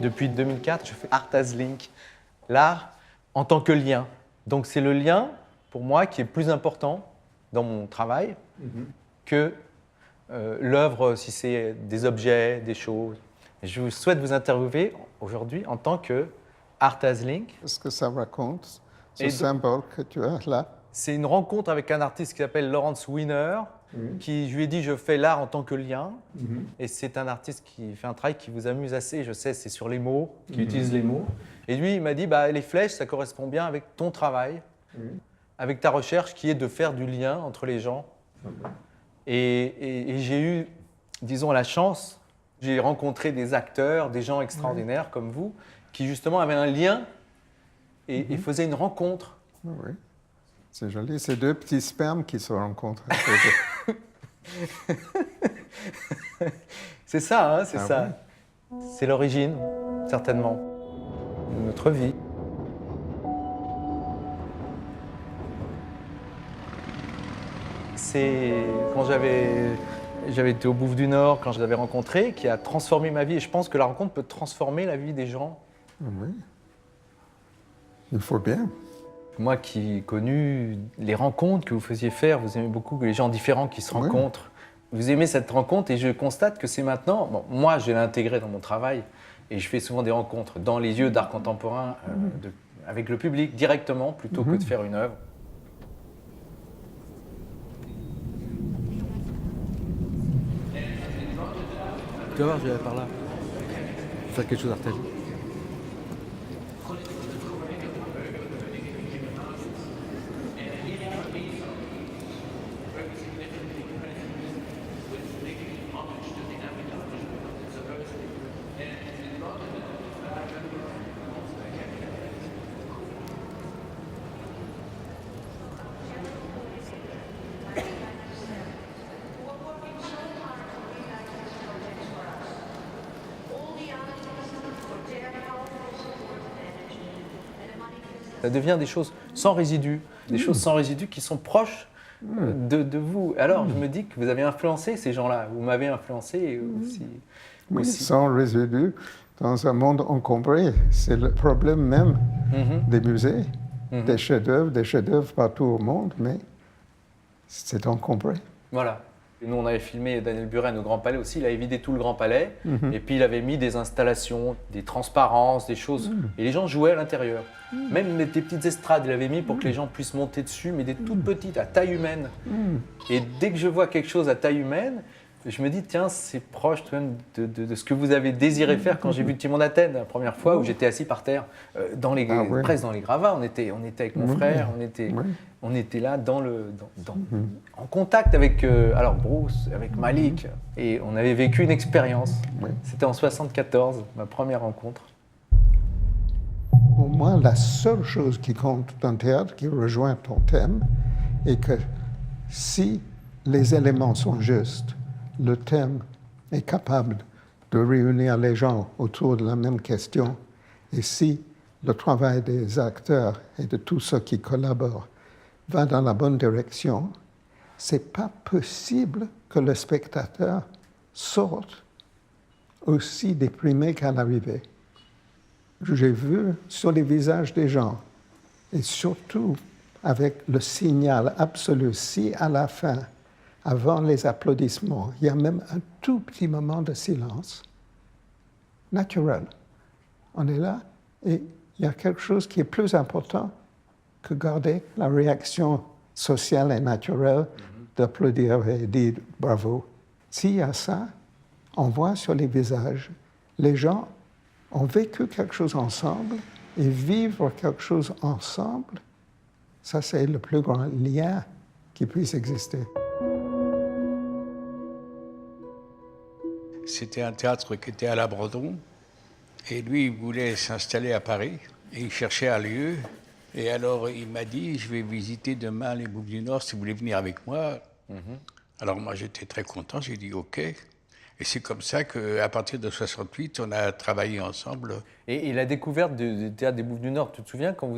Depuis 2004, je fais Art as Link, l'art en tant que lien. Donc c'est le lien, pour moi, qui est plus important dans mon travail que l'œuvre, si c'est des objets, des choses. Et je souhaite vous interviewer aujourd'hui en tant que Art as Link. Qu'est-ce que ça raconte, ce Et symbole que tu as là? C'est une rencontre avec un artiste qui s'appelle Lawrence Weiner, qui je lui ai dit je fais l'art en tant que lien. Et c'est un artiste qui fait un travail qui vous amuse assez, je sais, c'est sur les mots, qui utilise les mots. Et lui, il m'a dit bah, les flèches, ça correspond bien avec ton travail, avec ta recherche qui est de faire du lien entre les gens. Et j'ai eu, disons, la chance, j'ai rencontré des acteurs, des gens extraordinaires comme vous, qui justement avaient un lien et faisaient une rencontre. Oui, c'est joli. C'est deux petits spermes qui se rencontrent. C'est ça, hein, c'est Ah ça. C'est l'origine, certainement, de notre vie. C'est quand j'avais été au Bouffe du Nord, quand je l'avais rencontré, qui a transformé ma vie. Et je pense que la rencontre peut transformer la vie des gens. Oui. Il faut bien. Moi qui ai connu les rencontres que vous faisiez faire, vous aimez beaucoup les gens différents qui se rencontrent. Vous aimez cette rencontre et je constate que c'est maintenant... Bon, moi, je l'ai intégré dans mon travail et je fais souvent des rencontres dans les lieux d'art contemporain avec le public directement plutôt que de faire une œuvre. Tu vas voir, je vais aller par là. Faire quelque chose à partager. Ça devient des choses sans résidus, des choses sans résidus qui sont proches de vous. Alors, je me dis que vous avez influencé ces gens-là, vous m'avez influencé aussi. Oui, sans résidus, dans un monde encombré, c'est le problème même des musées, des chefs-d'œuvre partout au monde, mais c'est encombré. Voilà. Et nous, on avait filmé Daniel Buren au Grand Palais aussi. Il avait vidé tout le Grand Palais. Et puis, il avait mis des installations, des transparences, des choses. Et les gens jouaient à l'intérieur. Même des petites estrades, il avait mis pour que les gens puissent monter dessus, mais des toutes petites, à taille humaine. Et dès que je vois quelque chose à taille humaine, je me dis, tiens, c'est proche tout de même de ce que vous avez désiré faire quand j'ai vu Timon d'Athènes, la première fois où j'étais assis par terre, presque dans les gravats. On était avec mon frère, on était là en contact avec alors Bruce, avec Malik, et on avait vécu une expérience. C'était en 74, ma première rencontre. Pour moi, la seule chose qui compte dans le théâtre, qui rejoint ton thème, est que si les éléments sont justes, le thème est capable de réunir les gens autour de la même question, et si le travail des acteurs et de tous ceux qui collaborent va dans la bonne direction, c'est pas possible que le spectateur sorte aussi déprimé qu'à l'arrivée. J'ai vu sur les visages des gens, et surtout avec le signal absolu, si à la fin, avant les applaudissements, il y a même un tout petit moment de silence, naturel. On est là, et il y a quelque chose qui est plus important que garder la réaction sociale et naturelle d'applaudir et dire bravo. S'il y a ça, on voit sur les visages, les gens ont vécu quelque chose ensemble et vivre quelque chose ensemble, ça c'est le plus grand lien qui puisse exister. C'était un théâtre qui était à l'abandon et lui il voulait s'installer à Paris et il cherchait un lieu. Et alors il m'a dit, je vais visiter demain les Bouffes du Nord si vous voulez venir avec moi. Alors moi j'étais très content, j'ai dit ok. Et c'est comme ça qu'à partir de 68, on a travaillé ensemble. Et la découverte du théâtre des Bouffes du Nord, tu te souviens, quand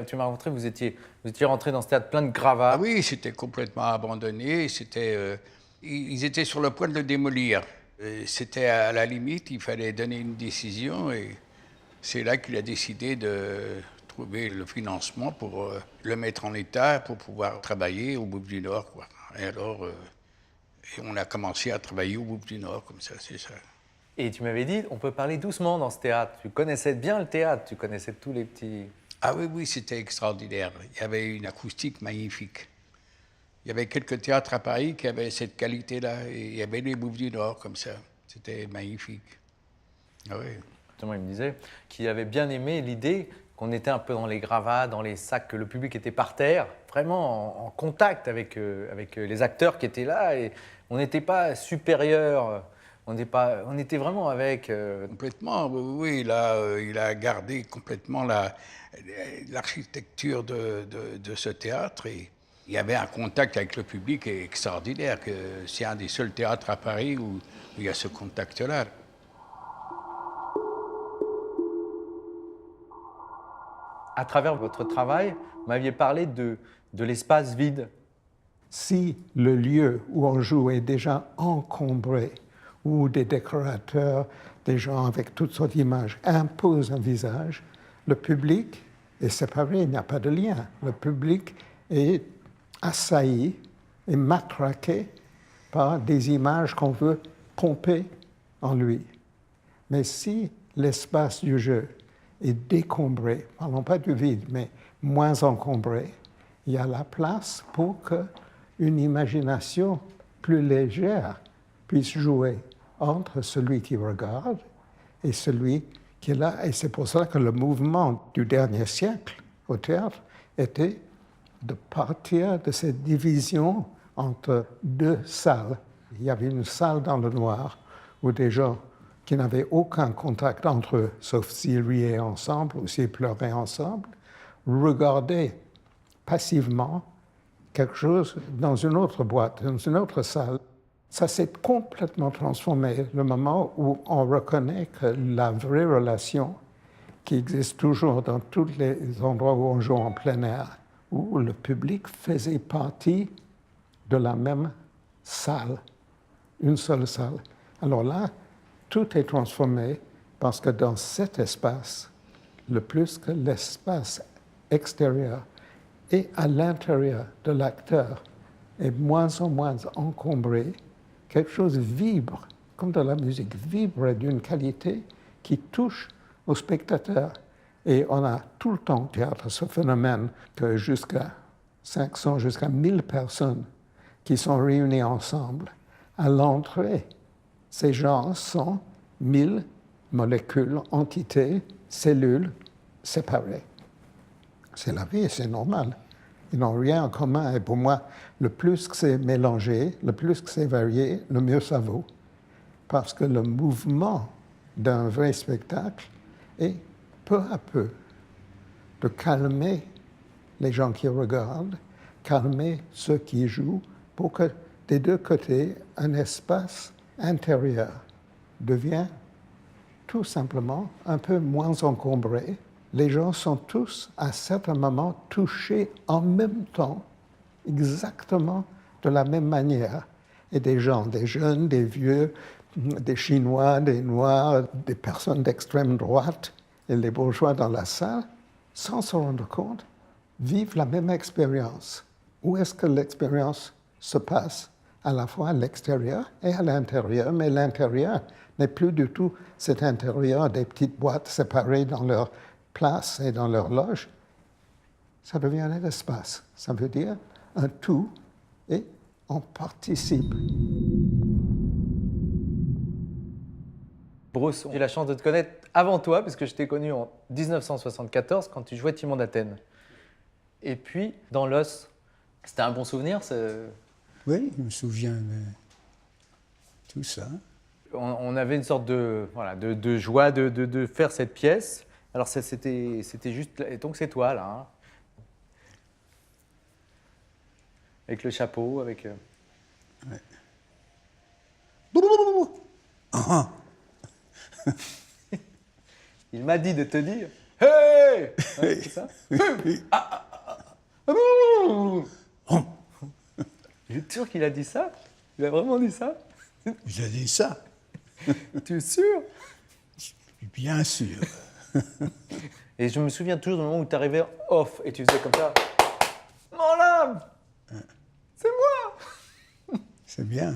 tu m'as rencontré, vous étiez rentré dans ce théâtre plein de gravats. Ah oui, c'était complètement abandonné. Ils étaient sur le point de le démolir. C'était à la limite, il fallait donner une décision. Et c'est là qu'il a décidé de trouver le financement pour le mettre en état pour pouvoir travailler au Bouffe du Nord, quoi. Et alors, et on a commencé à travailler au Bouffe du Nord, comme ça, c'est ça. Et tu m'avais dit, on peut parler doucement dans ce théâtre. Tu connaissais bien le théâtre, tu connaissais tous les petits... Ah oui, oui, c'était extraordinaire. Il y avait une acoustique magnifique. Il y avait quelques théâtres à Paris qui avaient cette qualité-là. Et il y avait les Bouffes du Nord, comme ça. C'était magnifique. Ah oui. Justement, il me disait qu'il avait bien aimé l'idée qu'on était un peu dans les gravats, dans les sacs, que le public était par terre, vraiment en contact avec les acteurs qui étaient là. Et on n'était pas supérieur, on était vraiment avec... Complètement, oui, il a gardé complètement l'architecture de ce théâtre. Et il y avait un contact avec le public extraordinaire. C'est un des seuls théâtres à Paris où il y a ce contact-là. À travers votre travail, vous m'aviez parlé de l'espace vide. Si le lieu où on joue est déjà encombré, où des décorateurs, des gens avec toutes sortes d'images imposent un visage, le public est séparé, il n'y a pas de lien. Le public est assailli et matraqué par des images qu'on veut pomper en lui. Mais si l'espace du jeu est décombré, parlons pas du vide, mais moins encombré, il y a la place pour qu'une imagination plus légère puisse jouer entre celui qui regarde et celui qui est là. Et c'est pour ça que le mouvement du dernier siècle au théâtre était de partir de cette division entre deux salles. Il y avait une salle dans le noir où des gens qui n'avaient aucun contact entre eux, sauf s'ils riaient ensemble ou s'ils pleuraient ensemble, regardaient passivement quelque chose dans une autre boîte, dans une autre salle. Ça s'est complètement transformé le moment où on reconnaît que la vraie relation qui existe toujours dans tous les endroits où on joue en plein air, où le public faisait partie de la même salle, une seule salle. Alors là, tout est transformé parce que dans cet espace, le plus que l'espace extérieur et à l'intérieur de l'acteur est moins en moins encombré, quelque chose vibre, comme dans la musique, vibre d'une qualité qui touche au spectateur. Et on a tout le temps au théâtre ce phénomène que jusqu'à 500, jusqu'à 1000 personnes qui sont réunies ensemble à l'entrée. Ces gens sont 1000 molécules, entités, cellules séparées. C'est la vie, c'est normal. Ils n'ont rien en commun. Et pour moi, le plus que c'est mélangé, le plus que c'est varié, le mieux ça vaut. Parce que le mouvement d'un vrai spectacle est peu à peu de calmer les gens qui regardent, calmer ceux qui jouent, pour que des deux côtés, un espace intérieur devient tout simplement un peu moins encombré. Les gens sont tous, à certains moments, touchés en même temps, exactement de la même manière. Et des gens, des jeunes, des vieux, des Chinois, des Noirs, des personnes d'extrême droite et les bourgeois dans la salle, sans se rendre compte, vivent la même expérience. Où est-ce que l'expérience se passe? À la fois à l'extérieur et à l'intérieur, mais l'intérieur n'est plus du tout cet intérieur des petites boîtes séparées dans leur place et dans leur loge. Ça devient un espace. Ça veut dire un tout et on participe. Bruce, j'ai eu la chance de te connaître avant toi, parce que je t'ai connu en 1974 quand tu jouais Timon d'Athènes. Et puis, dans l'os, c'était un bon souvenir Oui, je me souviens de tout ça. On avait une sorte de joie de faire cette pièce. Alors c'était juste... Et donc c'est toi, là. Hein, avec le chapeau, avec... Ouais. Il m'a dit de te dire « Hey !» Ouais, c'est ça? Je suis sûr qu'il a dit ça. Il a vraiment dit ça. J'ai dit ça. Tu es sûr? Bien sûr. Et je me souviens toujours du moment où tu arrivais off et tu faisais comme ça. Mon âme, c'est moi. C'est bien.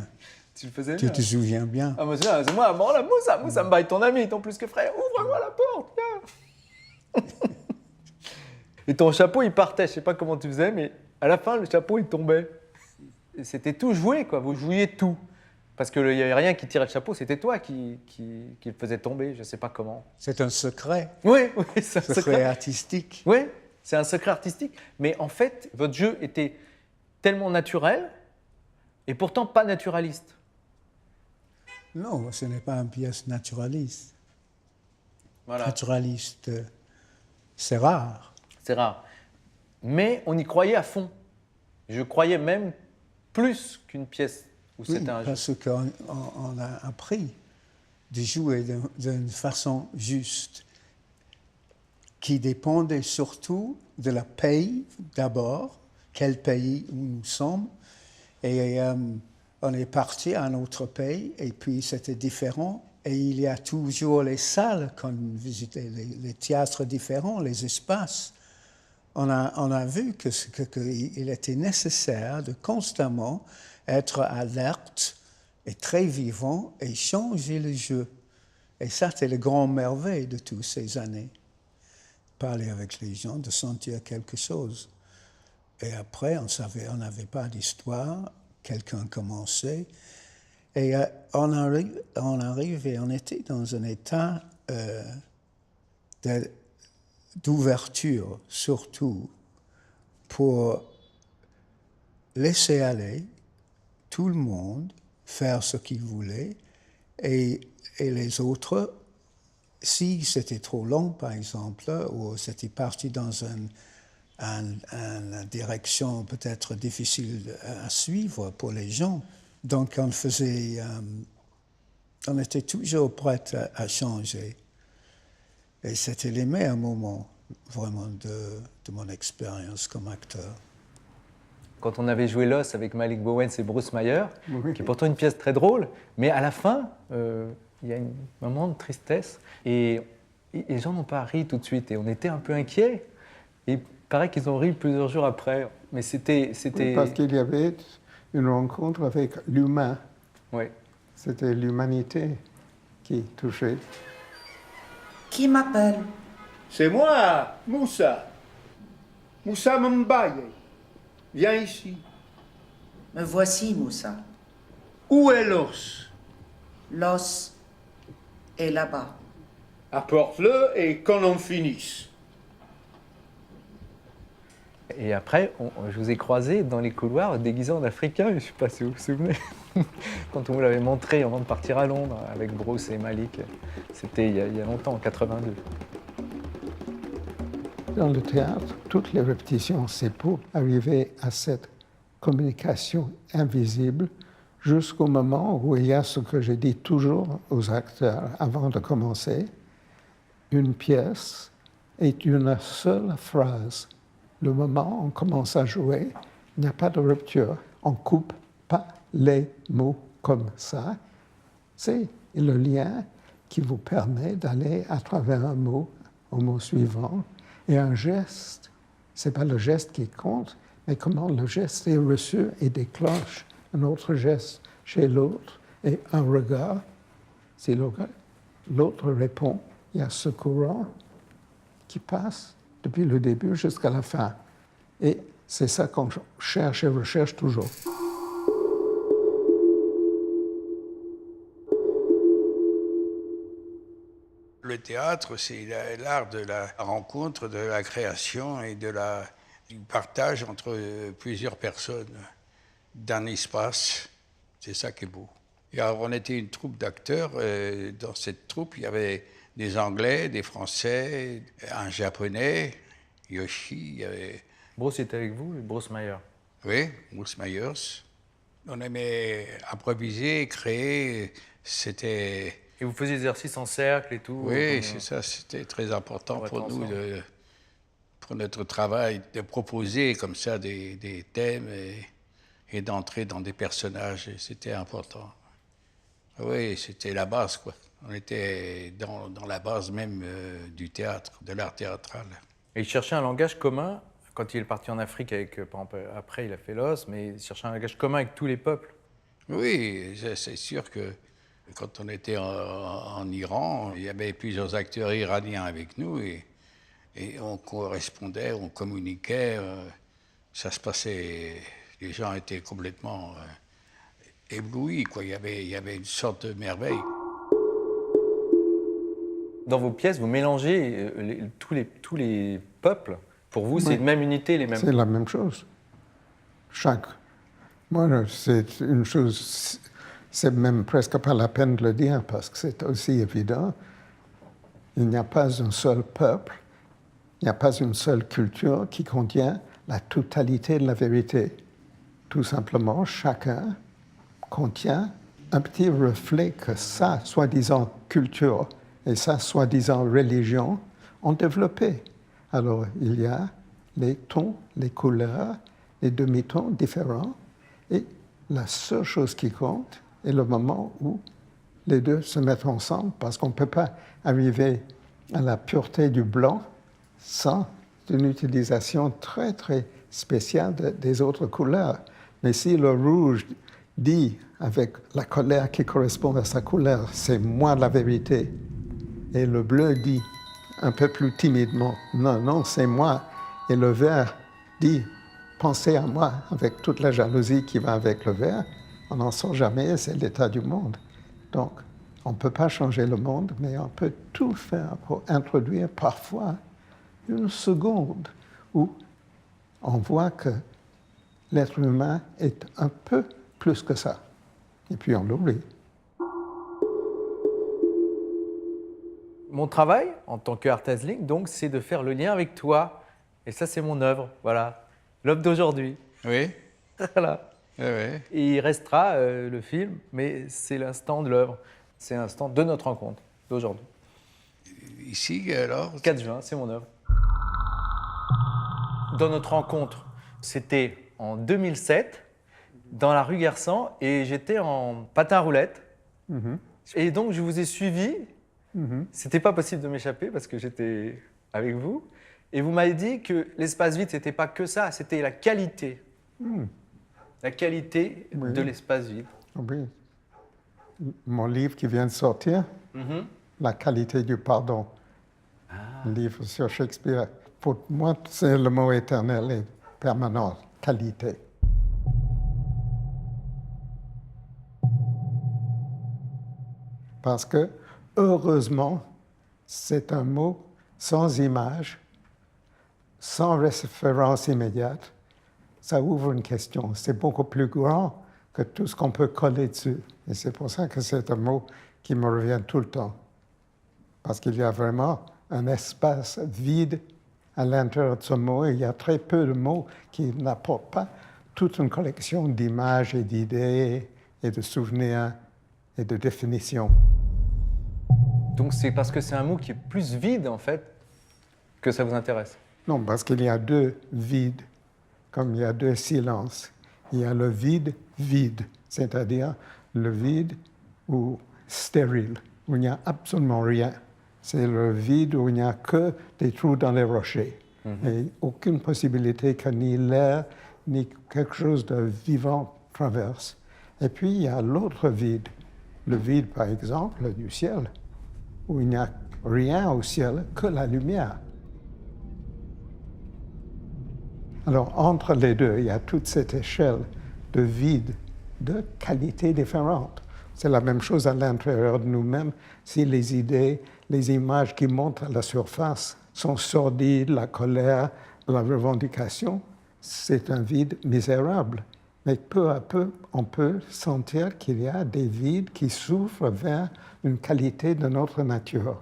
Tu le faisais Tu bien. te souviens bien. Ah, moi, c'est moi, mon âme, Moussa. Moussa me baille ton ami, ton plus que frère. Ouvre-moi la porte, viens. Et ton chapeau, il partait. Je sais pas comment tu faisais, mais à la fin, le chapeau, il tombait. Et c'était tout joué, quoi. Vous jouiez tout. Parce qu'il n'y avait rien qui tirait le chapeau, c'était toi qui le faisais tomber, je ne sais pas comment. C'est un secret. Oui, c'est un Secret artistique. Oui, c'est un secret artistique. Mais en fait, votre jeu était tellement naturel et pourtant pas naturaliste. Non, ce n'est pas une pièce naturaliste. Voilà. Naturaliste, c'est rare. C'est rare. Mais on y croyait à fond. Je croyais même plus qu'une pièce où Oui, c'était un jeu. parce qu'on a appris de jouer d'une façon juste, qui dépendait surtout de la pays d'abord, quel pays où nous sommes, et on est parti à un autre pays, et puis c'était différent, et il y a toujours les salles qu'on visitait, les théâtres différents, les espaces. On a vu qu'il était nécessaire de constamment être alerte et très vivant et changer le jeu. Et ça, c'est le grand merveille de toutes ces années. Parler avec les gens, de sentir quelque chose. Et après, on n'avait pas d'histoire, quelqu'un commençait. Et on arrive et on était dans un état d'ouverture, surtout, pour laisser aller tout le monde faire ce qu'il voulait et les autres, si c'était trop long, par exemple, ou c'était parti dans une direction peut-être difficile à suivre pour les gens, donc on était toujours prêt à changer. Et c'était les meilleurs moments, vraiment, de mon expérience comme acteur. Quand on avait joué L'Os avec Malik Bowens et Bruce Meyer, Oui. qui est pourtant une pièce très drôle, mais à la fin, il y a un moment de tristesse et les gens n'ont pas ri tout de suite et on était un peu inquiets. Et il paraît qu'ils ont ri plusieurs jours après, mais c'était... Oui, parce qu'il y avait une rencontre avec l'humain. Oui. C'était l'humanité qui touchait. Qui m'appelle? C'est moi, Moussa. Moussa Mbaye. Viens ici. Me voici, Moussa. Où est l'os? L'os est là-bas. Apporte-le et qu'on en finisse. Et après, je vous ai croisé dans les couloirs déguisé en africain, je ne sais pas si vous vous souvenez, quand on vous l'avait montré avant de partir à Londres avec Bruce et Malik. C'était il y a longtemps, en 82. Dans le théâtre, toutes les répétitions, c'est pour arriver à cette communication invisible jusqu'au moment où il y a ce que je dis toujours aux acteurs avant de commencer. Une pièce est une seule phrase. Le moment où on commence à jouer, il n'y a pas de rupture. On ne coupe pas les mots comme ça. C'est le lien qui vous permet d'aller à travers un mot au mot suivant. Et un geste, ce n'est pas le geste qui compte, mais comment le geste est reçu et déclenche un autre geste chez l'autre et un regard. Si l'autre répond, il y a ce courant qui passe depuis le début jusqu'à la fin. Et c'est ça qu'on cherche et recherche toujours. Le théâtre, c'est l'art de la rencontre, de la création et du partage entre plusieurs personnes d'un espace. C'est ça qui est beau. Et alors, on était une troupe d'acteurs. Dans cette troupe, il y avait des Anglais, des Français, un Japonais, Yoshi. Il y avait... Bruce était avec vous, Bruce Meyer. Oui, Bruce Myers. On aimait improviser, créer. C'était... Et vous faisiez des exercices en cercle et tout. Oui, c'est ça, c'était très important pour nous, pour notre travail, de proposer comme ça des thèmes et d'entrer dans des personnages, et c'était important. Oui, c'était la base, quoi. On était dans la base même du théâtre, de l'art théâtral. Et il cherchait un langage commun quand il est parti en Afrique avec, par exemple, après il a fait l'os, mais il cherchait un langage commun avec tous les peuples. Oui, c'est sûr que quand on était en Iran, il y avait plusieurs acteurs iraniens avec nous et on correspondait, on communiquait. Ça se passait, les gens étaient complètement éblouis, quoi. Il y avait une sorte de merveille. Dans vos pièces, vous mélangez tous les peuples. Pour vous, c'est Oui. une même unité, les mêmes. C'est la même chose. Moi, c'est une chose, c'est même presque pas la peine de le dire parce que c'est aussi évident. Il n'y a pas un seul peuple, il n'y a pas une seule culture qui contient la totalité de la vérité. Tout simplement, chacun contient un petit reflet que sa soi-disant culture et sa soi-disant religion ont développé. Alors, il y a les tons, les couleurs, les demi-tons différents, et la seule chose qui compte est le moment où les deux se mettent ensemble, parce qu'on ne peut pas arriver à la pureté du blanc sans une utilisation très, très spéciale des autres couleurs. Mais si le rouge dit, avec la colère qui correspond à sa couleur, c'est moi la vérité, et le bleu dit un peu plus timidement, non, non, c'est moi, et le vert dit, pensez à moi, avec toute la jalousie qui va avec le vert, on n'en sort jamais, c'est l'état du monde. Donc, on ne peut pas changer le monde, mais on peut tout faire pour introduire parfois une seconde où on voit que l'être humain est un peu plus que ça. Et puis on l'oublie. Mon travail, en tant qu'artisan, donc, c'est de faire le lien avec toi. Et ça, c'est mon œuvre, voilà. L'œuvre d'aujourd'hui. Oui, Voilà. oui, oui. Et il restera le film, mais c'est l'instant de l'œuvre. C'est l'instant de notre rencontre d'aujourd'hui. Ici, alors, 4 juin, c'est mon œuvre. Dans notre rencontre, c'était en 2007, dans la rue Garçan, et j'étais en patin à roulettes. Et donc, je vous ai suivi. C'était pas possible de m'échapper parce que j'étais avec vous. Et vous m'avez dit que l'espace vide, c'était pas que ça, c'était la qualité. La qualité Oui. de l'espace vide. Oui. Mon livre qui vient de sortir, La qualité du pardon. Un livre sur Shakespeare. Pour moi, c'est le mot éternel et permanent, qualité. Parce que, heureusement, c'est un mot sans image, sans référence immédiate. Ça ouvre une question. C'est beaucoup plus grand que tout ce qu'on peut coller dessus. Et c'est pour ça que c'est un mot qui me revient tout le temps. Parce qu'il y a vraiment un espace vide à l'intérieur de ce mot. Et il y a très peu de mots qui n'apportent pas toute une collection d'images et d'idées et de souvenirs et de définitions. Donc c'est parce que c'est un mot qui est plus vide, en fait, que ça vous intéresse. Non, parce qu'il y a deux vides, comme il y a deux silences. Il y a le vide vide, c'est-à-dire le vide ou stérile, où il n'y a absolument rien. C'est le vide où il n'y a que des trous dans les rochers. Et aucune possibilité que ni l'air, ni quelque chose de vivant traverse. Et puis il y a l'autre vide, le vide par exemple du ciel, où il n'y a rien au ciel que la lumière. Alors, entre les deux, il y a toute cette échelle de vide, de qualités différentes. C'est la même chose à l'intérieur de nous-mêmes. Si les idées, les images qui montent à la surface sont sordides, la colère, la revendication, c'est un vide misérable. Mais peu à peu, on peut sentir qu'il y a des vides qui s'ouvrent vers une qualité de notre nature.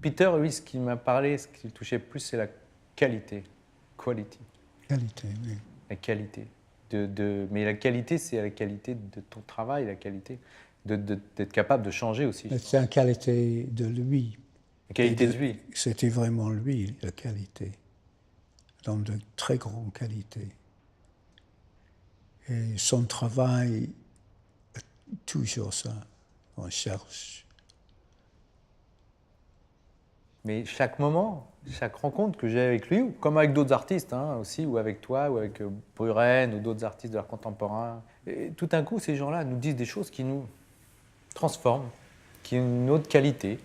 Peter, lui, ce qui m'a parlé, ce qui le touchait plus, c'est la qualité. Quality. Qualité, oui. La qualité. Mais la qualité, c'est la qualité de ton travail, la qualité d'être capable de changer aussi. C'est la qualité de lui. La qualité de lui. C'était vraiment lui, la qualité, dans de très grandes qualités. Et son travail, toujours ça, on cherche. Mais chaque moment, chaque rencontre que j'ai avec lui, ou comme avec d'autres artistes aussi, ou avec toi, ou avec Buren, ou d'autres artistes de l'art contemporain, et tout d'un coup, ces gens-là nous disent des choses qui nous transforment, qui ont une autre qualité.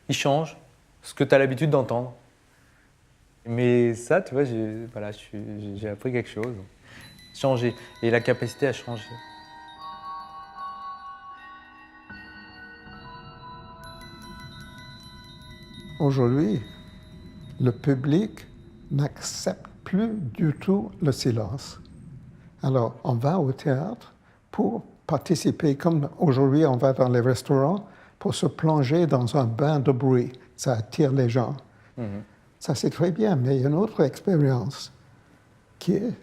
Ils changent ce que tu as l'habitude d'entendre. Mais ça, tu vois, j'ai appris quelque chose. Changer. Et la capacité à changer. Aujourd'hui, le public n'accepte plus du tout le silence. Alors, on va au théâtre pour participer, comme aujourd'hui on va dans les restaurants, pour se plonger dans un bain de bruit. Ça attire les gens. Ça, c'est très bien, mais il y a une autre expérience qui est,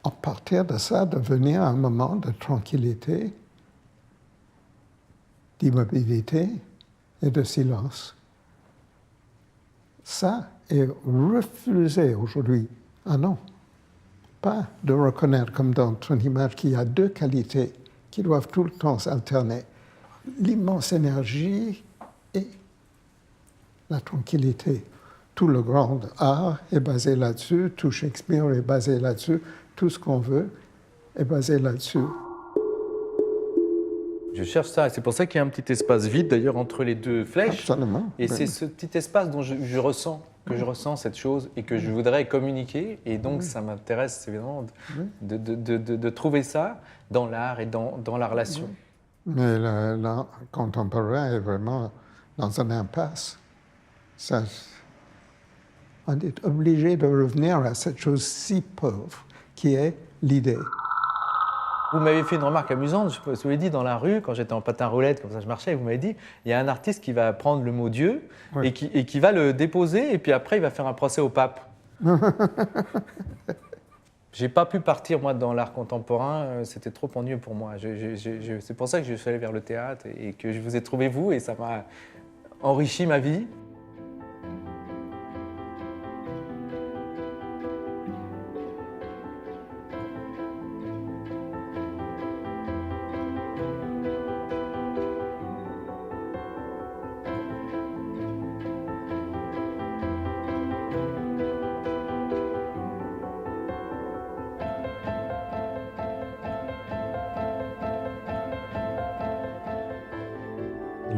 à partir de ça, devenir un moment de tranquillité, d'immobilité et de silence. Ça est refusé aujourd'hui. Ah non, pas de reconnaître comme dans ton image qu'il y a deux qualités qui doivent tout le temps s'alterner. L'immense énergie et la tranquillité. Tout le grand art est basé là-dessus, tout Shakespeare est basé là-dessus, tout ce qu'on veut est basé là-dessus. Je cherche ça, et c'est pour ça qu'il y a un petit espace vide d'ailleurs entre les deux flèches. Absolument. Et c'est ce petit espace dont je ressens, que je ressens cette chose et que je voudrais communiquer. Et donc ça m'intéresse évidemment de trouver ça dans l'art et dans la relation. Mais l'art contemporain est vraiment dans une impasse. Ça, on est obligé de revenir à cette chose si pauvre qui est l'idée. Vous m'avez fait une remarque amusante, je vous l'ai dit dans la rue, quand j'étais en patin roulette, comme ça je marchais, et vous m'avez dit, il y a un artiste qui va prendre le mot Dieu et qui va le déposer, et puis après il va faire un procès au pape. J'ai pas pu partir, moi, dans l'art contemporain, c'était trop ennuyeux pour moi. C'est pour ça que je suis allé vers le théâtre et que je vous ai trouvé vous, et ça m'a enrichi ma vie.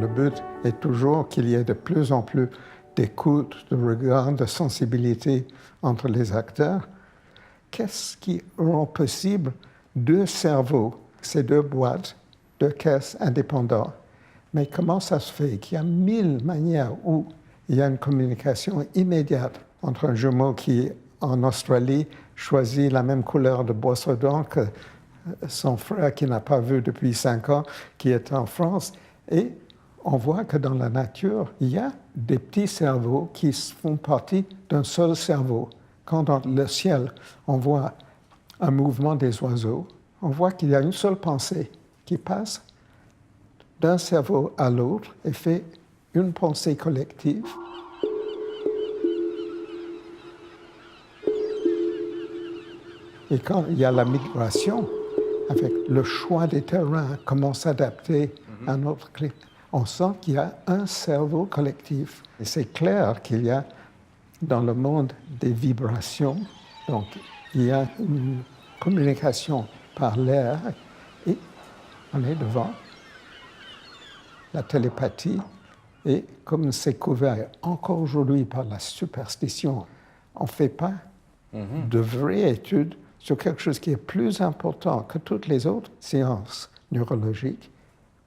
Le but est toujours qu'il y ait de plus en plus d'écoute, de regard, de sensibilité entre les acteurs. Qu'est-ce qui rend possible deux cerveaux, ces deux boîtes, deux caisses indépendantes? Mais comment ça se fait qu'il y a 1000 manières où il y a une communication immédiate entre un jumeau qui, en Australie, choisit la même couleur de brosse à dents que son frère qui n'a pas vu depuis 5 ans, qui est en France, et on voit que dans la nature, il y a des petits cerveaux qui font partie d'un seul cerveau. Quand dans le ciel, on voit un mouvement des oiseaux, on voit qu'il y a une seule pensée qui passe d'un cerveau à l'autre et fait une pensée collective. Et quand il y a la migration, avec le choix des terrains, comment s'adapter à notre climat, on sent qu'il y a un cerveau collectif. Et c'est clair qu'il y a dans le monde des vibrations, donc il y a une communication par l'air et on est devant la télépathie. Et comme c'est couvert encore aujourd'hui par la superstition, on ne fait pas de vraies études sur quelque chose qui est plus important que toutes les autres sciences neurologiques.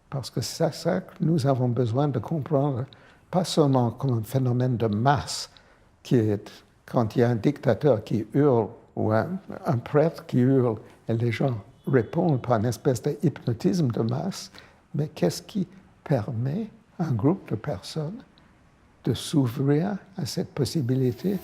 Parce que c'est ça que nous avons besoin de comprendre, pas seulement comme un phénomène de masse, qui est quand il y a un dictateur qui hurle ou un prêtre qui hurle et les gens répondent par une espèce de hypnotisme de masse, mais qu'est-ce qui permet à un groupe de personnes de s'ouvrir à cette possibilité?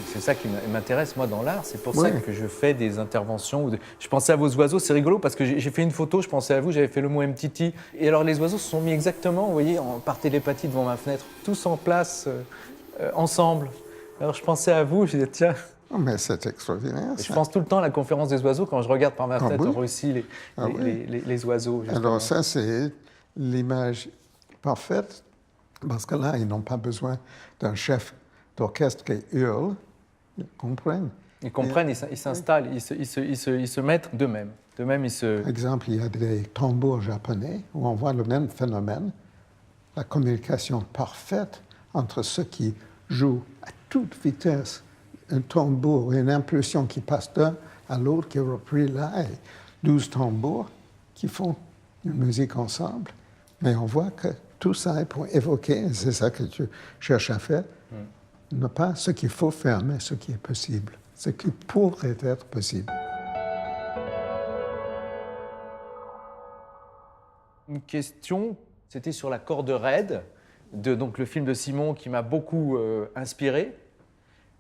C'est ça qui m'intéresse, moi, dans l'art. C'est pour Oui. ça que je fais des interventions. Je pensais à vos oiseaux, c'est rigolo, parce que j'ai fait une photo, je pensais à vous, j'avais fait le mot Mtiti. Et alors, les oiseaux se sont mis exactement, vous voyez, par télépathie devant ma fenêtre, tous en place, ensemble. Alors, je pensais à vous, je disais, tiens, Oh, mais c'est extraordinaire. je ça. pense tout le temps à la conférence des oiseaux quand je regarde par ma fenêtre oui? en Russie les oiseaux. Justement. Alors ça, c'est l'image parfaite, parce que là, ils n'ont pas besoin d'un chef d'orchestre qui hurle, ils comprennent. Ils comprennent, ils s'installent, ils se mettent d'eux-mêmes. D'eux-mêmes, ils se... Par exemple, il y a des tambours japonais où on voit le même phénomène, la communication parfaite entre ceux qui jouent à toute vitesse un tambour, une impulsion qui passe d'un à l'autre, qui est repris là, et 12 tambours qui font une musique ensemble. Mais on voit que tout ça est pour évoquer, et c'est ça que tu cherches à faire, non pas ce qu'il faut faire, mais ce qui est possible, ce qui pourrait être possible. Une question, c'était sur la corde raide, donc le film de Simon qui m'a beaucoup inspiré,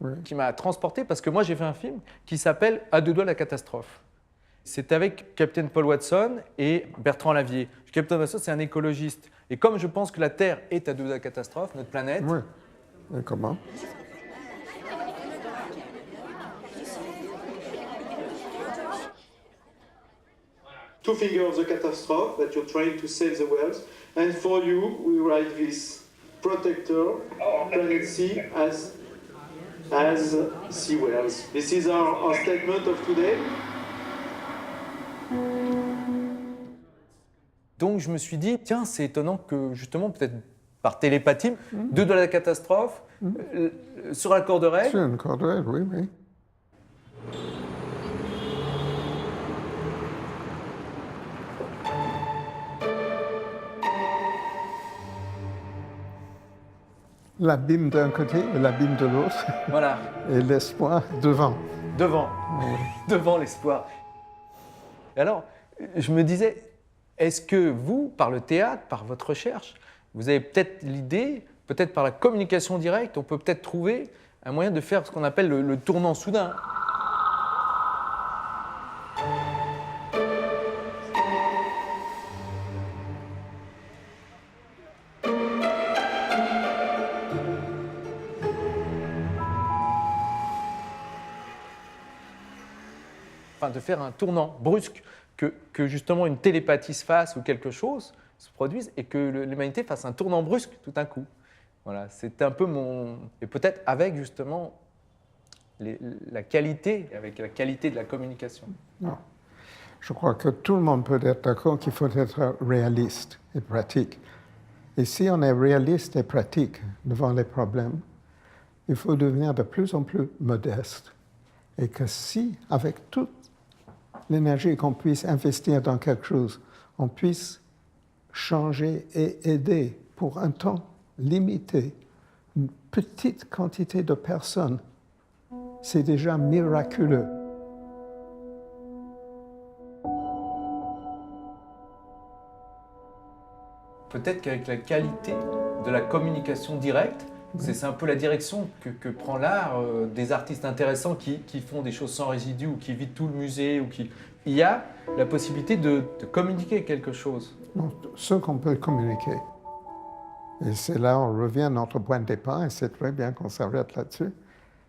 Oui. qui m'a transporté, parce que moi j'ai fait un film qui s'appelle À deux doigts de la catastrophe. C'est avec Captain Paul Watson et Bertrand Lavier. Captain Watson, c'est un écologiste. Et comme je pense que la Terre est à deux doigts de la catastrophe, notre planète, Oui. Et comment? Two fingers of the catastrophe that you're trying to save the whales, and for you we write this protector planet sea as sea whales. This is our statement of today. donc je me suis dit, tiens, c'est étonnant que justement, peut-être par télépathie, deux doigts de la catastrophe, sur la corde raide, C'est une corde raide, oui, oui. L'abîme d'un côté et l'abîme de l'autre, voilà, et l'espoir devant. devant, devant l'espoir. Et alors, je me disais, est-ce que vous, par le théâtre, par votre recherche, vous avez peut-être l'idée, peut-être par la communication directe, on peut peut-être trouver un moyen de faire ce qu'on appelle le tournant soudain. Enfin, de faire un tournant brusque, que justement une télépathie se fasse ou quelque chose se produise et que l'humanité fasse un tournant brusque tout d'un coup. Voilà, c'est un peu mon... Et peut-être avec justement la qualité, avec la qualité de la communication. Non. Je crois que tout le monde peut être d'accord qu'il faut être réaliste et pratique. Et si on est réaliste et pratique devant les problèmes, il faut devenir de plus en plus modeste. Et que si, avec toute l'énergie qu'on puisse investir dans quelque chose, on puisse changer et aider pour un temps limité une petite quantité de personnes, c'est déjà miraculeux. Peut-être qu'avec la qualité de la communication directe, c'est un peu la direction que prend l'art, des artistes intéressants qui font des choses sans résidus ou qui vident tout le musée. Il y a la possibilité de communiquer quelque chose. Donc, ce qu'on peut communiquer. Et c'est là on revient à notre point de départ, et c'est très bien qu'on s'arrête là-dessus,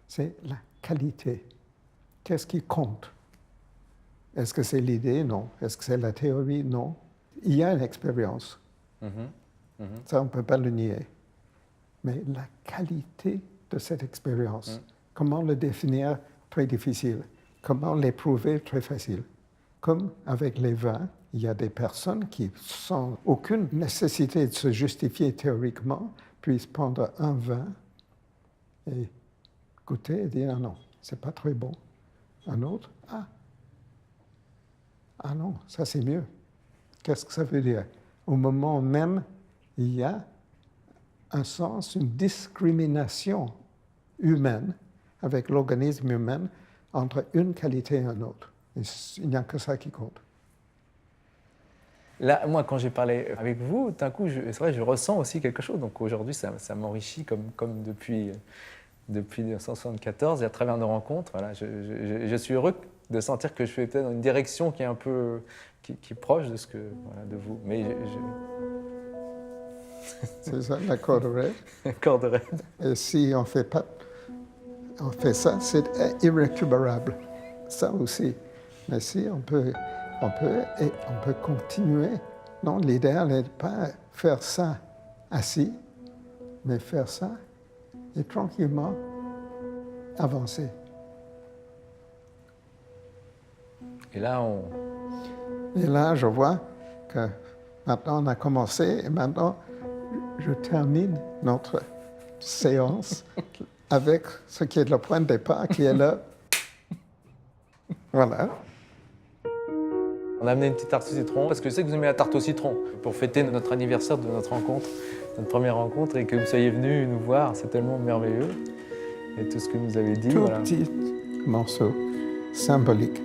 c'est la qualité. Qu'est-ce qui compte? Est-ce que c'est l'idée? Non. Est-ce que c'est la théorie? Non. Il y a une expérience. Ça, on ne peut pas le nier. Mais la qualité de cette expérience, comment le définir? Très difficile. Comment l'éprouver? Très facile. Comme avec les vins, il y a des personnes qui, sans aucune nécessité de se justifier théoriquement, puissent prendre un vin et goûter et dire « Ah non, c'est pas très bon ». Un autre « Ah non, ça c'est mieux ». Qu'est-ce que ça veut dire? Au moment même, il y a un sens, une discrimination humaine avec l'organisme humain entre une qualité et une autre. Et il n'y a que ça qui compte. Là, moi, quand j'ai parlé avec vous, d'un coup, c'est vrai, je ressens aussi quelque chose. Donc aujourd'hui, ça m'enrichit comme depuis depuis 1974 et à travers nos rencontres, voilà, je suis heureux de sentir que je fais peut-être dans une direction qui est un peu qui est proche de ce que voilà, de vous. Mais C'est ça, la corde raide. corde raide. Et si on fait ça, c'est irrécupérable. Ça aussi. Mais si on peut continuer. Non, l'idéal n'est pas faire ça assis, mais faire ça et tranquillement avancer. Et là, je vois que maintenant on a commencé et maintenant je termine notre séance avec ce qui est le point de départ, qui est là. Voilà. On a amené une petite tarte au citron parce que je sais que vous aimez la tarte au citron. Pour fêter notre anniversaire de notre rencontre, notre première rencontre, et que vous soyez venus nous voir, c'est tellement merveilleux. Et tout ce que vous avez dit, Tout voilà. petit morceau symbolique.